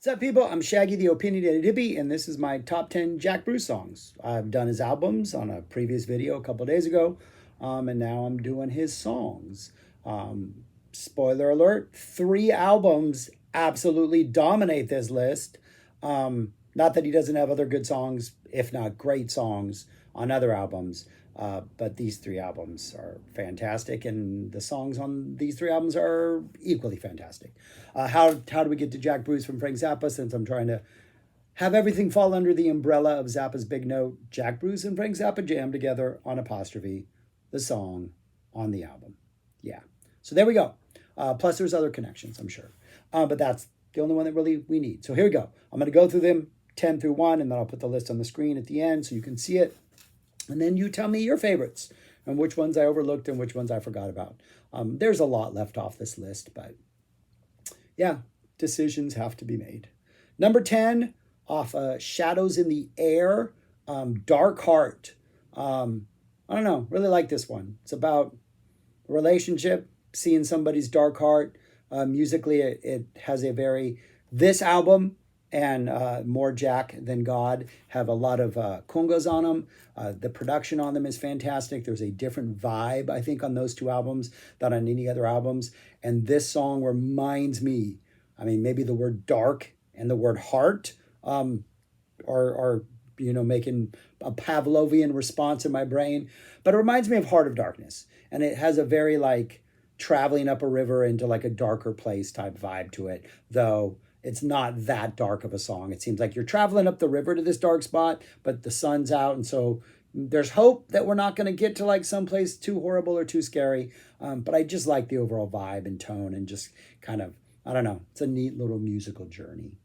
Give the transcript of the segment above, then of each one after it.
What's up, people? I'm Shaggy, the Opinionated Hippie, and this is my top 10 Jack Bruce songs. I've done his albums on a previous video a couple days ago, and now I'm doing his songs. Spoiler alert, 3 albums absolutely dominate this list. Not that he doesn't have other good songs, if not great songs, on other albums. But these 3 albums are fantastic, and the songs on these 3 albums are equally fantastic. How do we get to Jack Bruce from Frank Zappa? Since I'm trying to have everything fall under the umbrella of Zappa's big note, Jack Bruce and Frank Zappa jam together on Apostrophe, the song on the album. Yeah. So there we go. Plus, there's other connections, I'm sure. But that's the only one that really we need. So here we go. I'm going to go through them 10 through 1, and then I'll put the list on the screen at the end so you can see it. And then you tell me your favorites and which ones I overlooked and which ones I forgot about. There's a lot left off this list, but yeah, decisions have to be made. Number 10, off Shadows in the Air, Dark Heart. I don't know, really like this one. It's about a relationship, seeing somebody's dark heart. Musically, it has a very, this album and More Jack Than God have a lot of congas on them. The production on them is fantastic. There's a different vibe, I think, on those 2 albums than on any other albums. And this song reminds me, I mean, maybe the word dark and the word heart are making a Pavlovian response in my brain. But it reminds me of Heart of Darkness. And it has a very like traveling up a river into like a darker place type vibe to it, though it's not that dark of a song. It seems like you're traveling up the river to this dark spot, but the sun's out. And so there's hope that we're not going to get to like someplace too horrible or too scary. But I just like the overall vibe and tone and just kind of, I don't know, it's a neat little musical journey.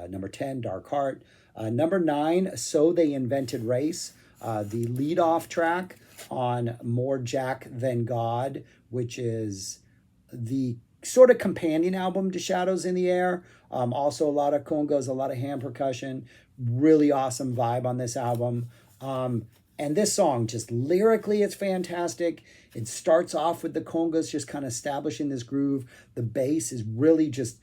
Number 10, Dark Heart. Number 9, So They Invented Race, the lead-off track on More Jack Than God, which is the sort of companion album to Shadows in the Air. Also a lot of congas, a lot of hand percussion, really awesome vibe on this album. And this song, just lyrically, it's fantastic. It starts off with the congas just kind of establishing this groove. The bass is really just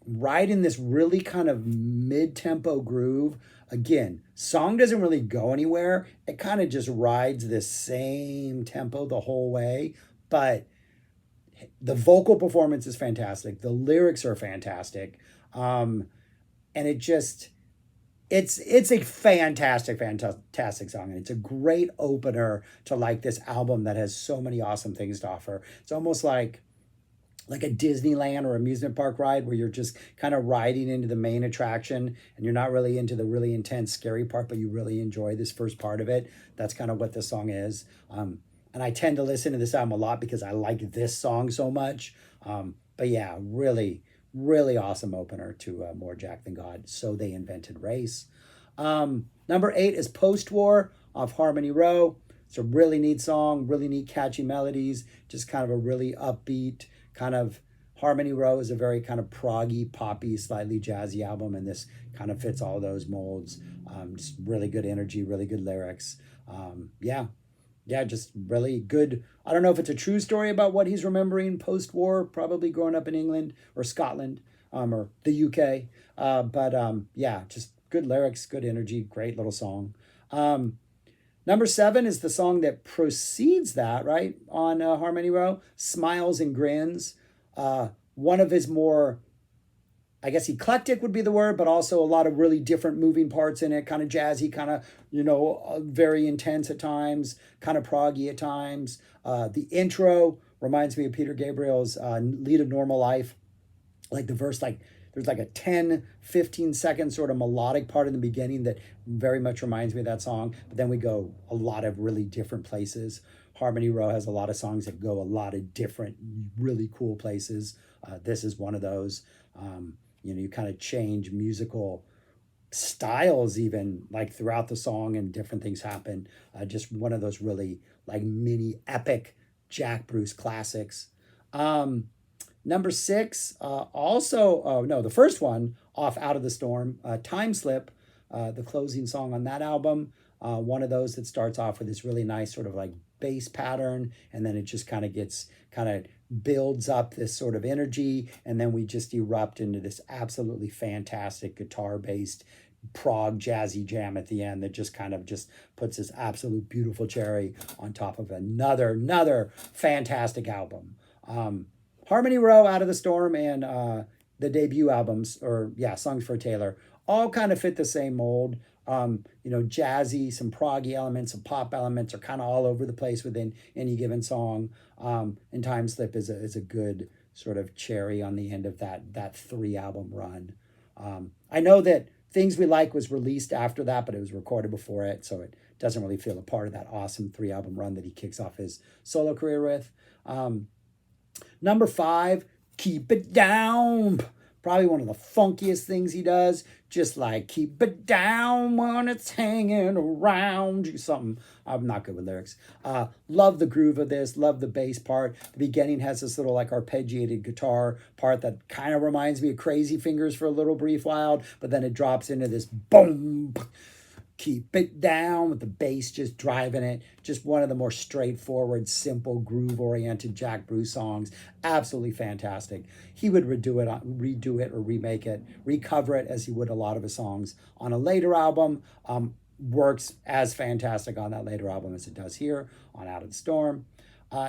right in this really kind of mid-tempo groove. Again, song doesn't really go anywhere. It kind of just rides this same tempo the whole way, but the vocal performance is fantastic. The lyrics are fantastic. And it just, it's a fantastic song. And it's a great opener to like this album that has so many awesome things to offer. It's almost like a Disneyland or amusement park ride where you're just kind of riding into the main attraction and you're not really into the really intense, scary part, but you really enjoy this first part of it. That's kind of what this song is. And I tend to listen to this album a lot because I like this song so much. But yeah, really, really awesome opener to More Jack Than God, So They Invented Race. Number 8 is Post-War off Harmony Row. It's a really neat song, really neat catchy melodies, just kind of a really upbeat, kind of Harmony Row is a very kind of proggy, poppy, slightly jazzy album, and this kind of fits all those molds. Just really good energy, really good lyrics. Yeah, just really good. I don't know if it's a true story about what he's remembering post-war, probably growing up in England or Scotland or the UK. Yeah, just good lyrics, good energy, great little song. Number 7 is the song that precedes that, right, on Harmony Row, Smiles and Grins. One of his more, I guess eclectic would be the word, but also a lot of really different moving parts in it, kind of jazzy, kind of, very intense at times, kind of proggy at times. The intro reminds me of Peter Gabriel's Lead a Normal Life. Like the verse, like there's like a 10, 15 second sort of melodic part in the beginning that very much reminds me of that song. But then we go a lot of really different places. Harmony Row has a lot of songs that go a lot of different, really cool places. This is one of those. You kind of change musical styles even like throughout the song and different things happen. Just one of those really like mini epic Jack Bruce classics. Number 6, the first one off Out of the Storm, Time Slip, the closing song on that album. One of those that starts off with this really nice sort of like bass pattern, and then it just kind of gets kind of builds up this sort of energy, and then we just erupt into this absolutely fantastic guitar based prog jazzy jam at the end that just kind of just puts this absolute beautiful cherry on top of another fantastic album. Harmony Row, Out of the Storm, and the debut albums, or yeah, Songs for a Tailor, all kind of fit the same mold. Jazzy, some proggy elements, some pop elements are kind of all over the place within any given song. And Time Slip is a good sort of cherry on the end of that 3 album run. I know that Things We Like was released after that, but it was recorded before it, so it doesn't really feel a part of that awesome 3 album run that he kicks off his solo career with. Number 5, Keep It Down. Probably one of the funkiest things he does. Just like, keep it down when it's hanging around you. Something. I'm not good with lyrics. Love the groove of this. Love the bass part. The beginning has this little like arpeggiated guitar part that kind of reminds me of Crazy Fingers for a little brief while. But then it drops into this boom. Keep it down with the bass just driving it. Just one of the more straightforward, simple, groove-oriented Jack Bruce songs. Absolutely fantastic. He would redo it or remake it, recover it as he would a lot of his songs on a later album. Works as fantastic on that later album as it does here on Out of the Storm.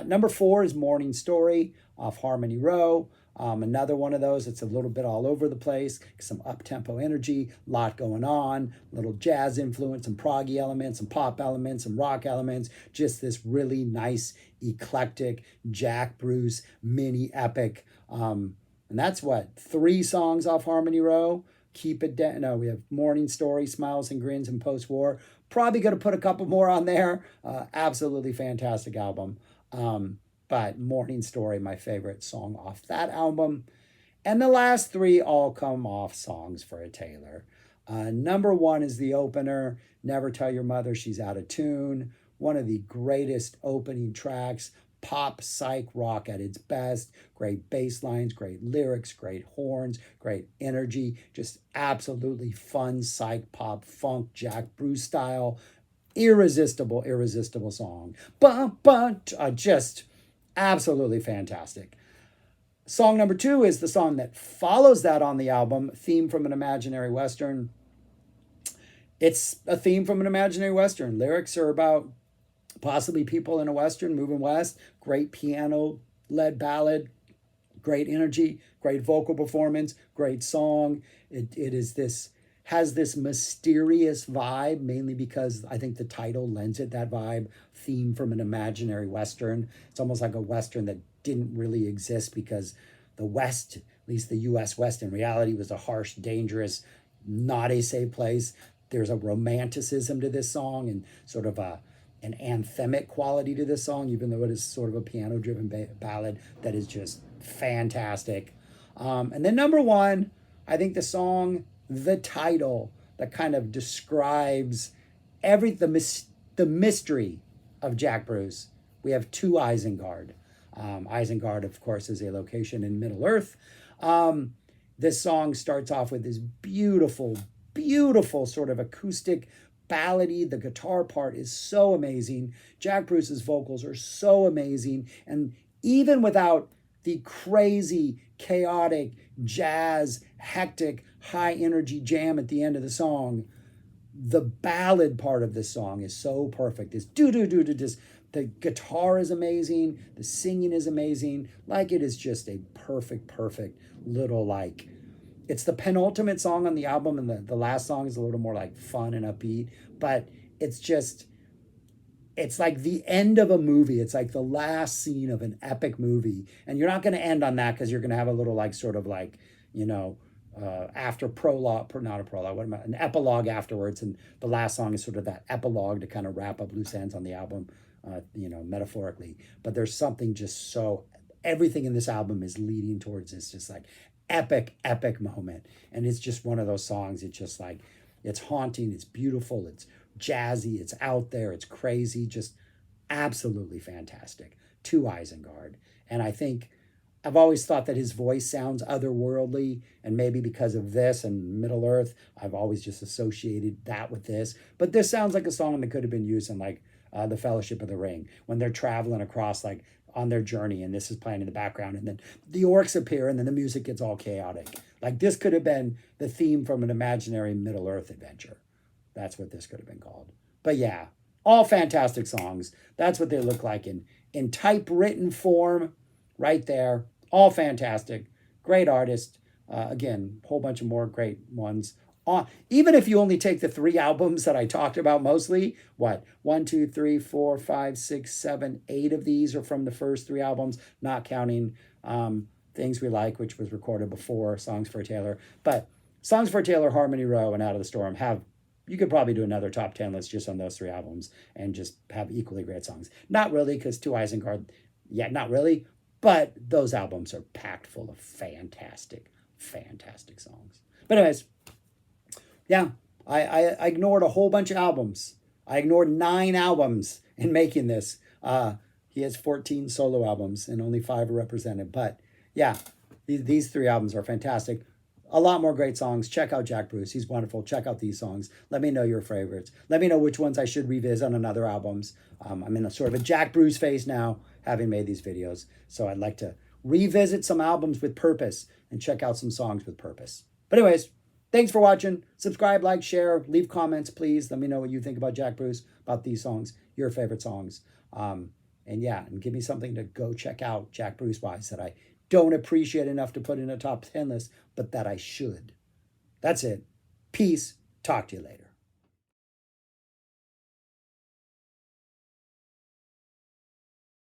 Number 4 is Morning Story off Harmony Row. Another one of those, it's a little bit all over the place, some up-tempo energy, a lot going on, little jazz influence, some proggy elements, some pop elements, some rock elements, just this really nice, eclectic Jack Bruce mini epic. And that's 3 songs off Harmony Row. Keep It Down. No, we have Morning Story, Smiles and Grins, and Post-War. Probably going to put a couple more on there. Absolutely fantastic album. But Morning Story, my favorite song off that album. And the last 3 all come off Songs for a Tailor. Number 1 is the opener, Never Tell Your Mother She's Out of Tune. One of the greatest opening tracks, pop psych rock at its best. Great bass lines, great lyrics, great horns, great energy. Just absolutely fun psych pop funk Jack Bruce style. Irresistible song. Just absolutely fantastic. Song number 2 is the song that follows that on the album, Theme from an Imaginary Western. It's a theme from an imaginary Western. Lyrics are about possibly people in a Western moving west. Great piano-led ballad, great energy, great vocal performance, great song. Has this mysterious vibe, mainly because I think the title lends it that vibe, Theme from an Imaginary Western. It's almost like a Western that didn't really exist because the West, at least the U.S. West in reality, was a harsh, dangerous, not a safe place. There's a romanticism to this song and sort of an anthemic quality to this song, even though it is sort of a piano-driven ballad that is just fantastic. And then number 1, I think the song, the title that kind of describes the mystery of Jack Bruce. We have 2 Isengard. Isengard, of course, is a location in Middle Earth. This song starts off with this beautiful sort of acoustic ballady. The guitar part is so amazing. Jack Bruce's vocals are so amazing. And even without the crazy, chaotic, jazz, hectic, high energy jam at the end of the song, the ballad part of this song is so perfect. This do-do-do-do-do. The guitar is amazing. The singing is amazing. Like, it is just a perfect little, like, it's the penultimate song on the album, and the last song is a little more like fun and upbeat, but it's like the end of a movie. It's like the last scene of an epic movie. And you're not going to end on that because you're going to have a little like sort of like, after prologue, not a prologue, an epilogue afterwards. And the last song is sort of that epilogue to kind of wrap up loose ends on the album, metaphorically. But there's something just so, everything in this album is leading towards this just like epic moment. And it's just one of those songs. It's just like, it's haunting, it's beautiful, it's jazzy, it's out there, it's crazy, just absolutely fantastic. 2 Isengard. And I think I've always thought that his voice sounds otherworldly, and maybe because of this and Middle Earth, I've always just associated that with this. But this sounds like a song that could have been used in like the Fellowship of the Ring, when they're traveling across like on their journey and this is playing in the background and then the orcs appear and then the music gets all chaotic. Like this could have been the theme from an imaginary Middle Earth adventure. That's what this could have been called. But yeah, all fantastic songs. That's what they look like in typewritten form right there. All fantastic. Great artist. Again, a whole bunch of more great ones. Even if you only take the 3 albums that I talked about mostly, what, 1, 2, 3, 4, 5, 6, 7, 8 of these are from the first 3 albums, not counting Things We Like, which was recorded before Songs for a Tailor. But Songs for a Tailor, Harmony Row, and Out of the Storm you could probably do another top 10 list just on those 3 albums and just have equally great songs. Not really, because To Isengard, yeah, not really. But those albums are packed full of fantastic, fantastic songs. But anyways, yeah, I ignored a whole bunch of albums. I ignored 9 albums in making this. He has 14 solo albums and only 5 are represented. But yeah, these 3 albums are fantastic. A lot more great songs. Check out Jack Bruce. He's wonderful. Check out these songs. Let me know your favorites. Let me know which ones I should revisit on other albums. I'm in a sort of a Jack Bruce phase now, having made these videos. So I'd like to revisit some albums with purpose and check out some songs with purpose. But anyways, thanks for watching. Subscribe, like, share, leave comments, please. Let me know what you think about Jack Bruce, about these songs, your favorite songs. And yeah, and give me something to go check out Jack Bruce-wise that I don't appreciate enough to put in a top 10 list, but that I should. That's it. Peace. Talk to you later.